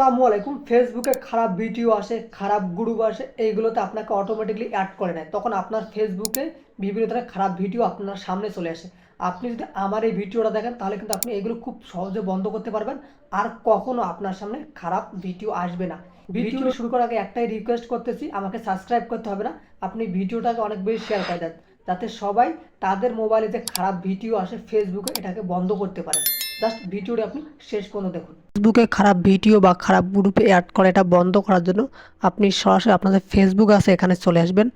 আসসালামু আলাইকুম। ফেসবুকে খারাপ ভিডিও আসে, খারাপ গ্রুপ আসে, এইগুলোতে আপনাকে অটোমেটিকলি অ্যাড করে নেয়। তখন আপনার ফেসবুকে বিভিন্ন ধরনের খারাপ ভিডিও আপনার সামনে চলে আসে। আপনি যদি আমার এই ভিডিওটা দেখেন তাহলে কিন্তু আপনি এগুলো খুব সহজে বন্ধ করতে পারবেন। আর কখনো আপনার সামনে খারাপ ভিডিও আসবে না। ভিডিওটি শুরু করার আগে একটাই রিকোয়েস্ট করতেছি, আমাকে সাবস্ক্রাইব করতে হবে না, আপনি ভিডিওটাকে অনেক বেশি শেয়ার করে দেন, যাতে সবাই তাদের মোবাইলে যে খারাপ ভিডিও আসে ফেসবুকে এটাকে বন্ধ করতে পারে। জাস্ট ভিডিওটি আপনি শেষ পর্যন্ত দেখুন। ফেসবুকে খারাপ ভিডিও বা খারাপ গ্রুপে অ্যাড করে এটা বন্ধ করার জন্য আপনি সরাসরি আপনাদের ফেসবুক আছে এখানে চলে আসবেন।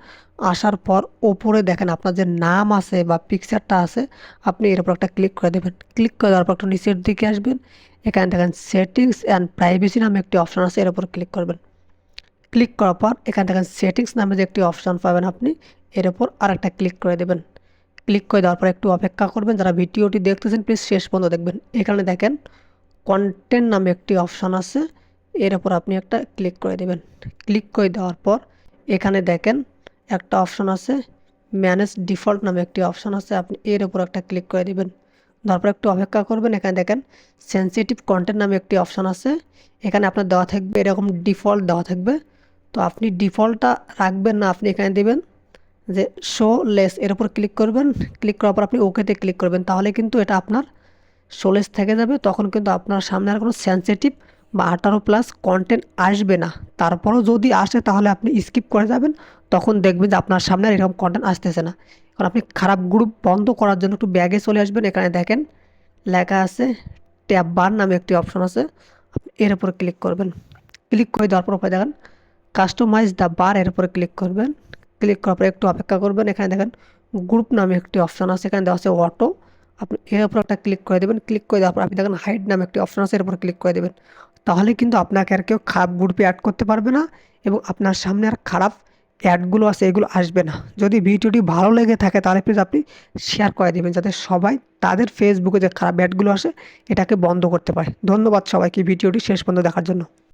আসার পর ওপরে দেখেন আপনার যে নাম আছে বা পিকচারটা আছে, আপনি এর উপর একটা ক্লিক করে দেবেন। ক্লিক করে দেওয়ার পর একটু নিচের দিকে আসবেন। এখানে দেখেন সেটিংস অ্যান্ড প্রাইভেসি নামে একটি অপশন আছে, এর উপর ক্লিক করবেন। ক্লিক করার পর এখানে দেখেন সেটিংস নামে যে একটি অপশন পাবেন, আপনি এর উপর আরেকটা ক্লিক করে দেবেন। ক্লিক করে দেওয়ার পর একটু অপেক্ষা করবেন। যারা ভিডিওটি দেখতেছেন প্লিজ শেষ পর্যন্ত দেখবেন। এখানে দেখেন কন্টেন্ট নামে একটি অপশন আছে, এর উপর আপনি একটা ক্লিক করে দেবেন। ক্লিক করে দেওয়ার পর এখানে দেখেন একটা অপশন আছে, ম্যানেজ ডিফল্ট নামে একটি অপশন আছে, আপনি এর উপর একটা ক্লিক করে দেবেন। তারপর একটু অপেক্ষা করবেন। এখানে দেখেন সেনসিটিভ কন্টেন্ট নামে একটি অপশন আছে, এখানে আপনার দেওয়া থাকবে এরকম ডিফল্ট দেওয়া থাকবে। তো আপনি ডিফল্টটা রাখবেন না, আপনি এখানে দেবেন যে শো লেস, এর উপর ক্লিক করবেন। ক্লিক করার পর আপনি ওকেতে ক্লিক করবেন, তাহলে কিন্তু এটা আপনার শোলেস থেকে যাবে। তখন কিন্তু আপনার সামনে আর কোনো সেনসিটিভ বা 18+ কন্টেন্ট আসবে না। তারপরও যদি আসে তাহলে আপনি স্কিপ করে যাবেন, তখন দেখবেন যে আপনার সামনে আর এরকম কন্টেন্ট আসতেছে না। কারণ আপনি খারাপ গ্রুপ বন্ধ করার জন্য একটু ব্যাগে চলে আসবেন। এখানে দেখেন লেখা আছে ট্যাব বার নামে একটি অপশন আছে, আপনি এর উপর ক্লিক করবেন। ক্লিক করে দেওয়ার পর দেখেন কাস্টমাইজ দ্য বার, এর উপরে ক্লিক করবেন। ক্লিক করার পর একটু অপেক্ষা করবেন। এখানে দেখেন গ্রুপ নামে একটি অপশন আছে, এখানে দেওয়া আছে অটো, আপনি এর উপর একটা ক্লিক করে দেবেন। ক্লিক করে দেওয়ার পর আপনি দেখেন হাইড নামে একটি অপশন আছে, এর উপর ক্লিক করে দেবেন। তাহলে কিন্তু আপনাকে আর কেউ খারাপ গ্রুপে অ্যাড করতে পারবে না এবং আপনার সামনে আর খারাপ অ্যাডগুলো আছে এগুলো আসবে না। যদি ভিডিওটি ভালো লেগে থাকে তাহলে প্লিজ আপনি শেয়ার করে দেবেন, যাতে সবাই তাদের ফেসবুকে যে খারাপ অ্যাডগুলো আসে এটাকে বন্ধ করতে পারে। ধন্যবাদ সবাইকে ভিডিওটি শেষ পর্যন্ত দেখার জন্য।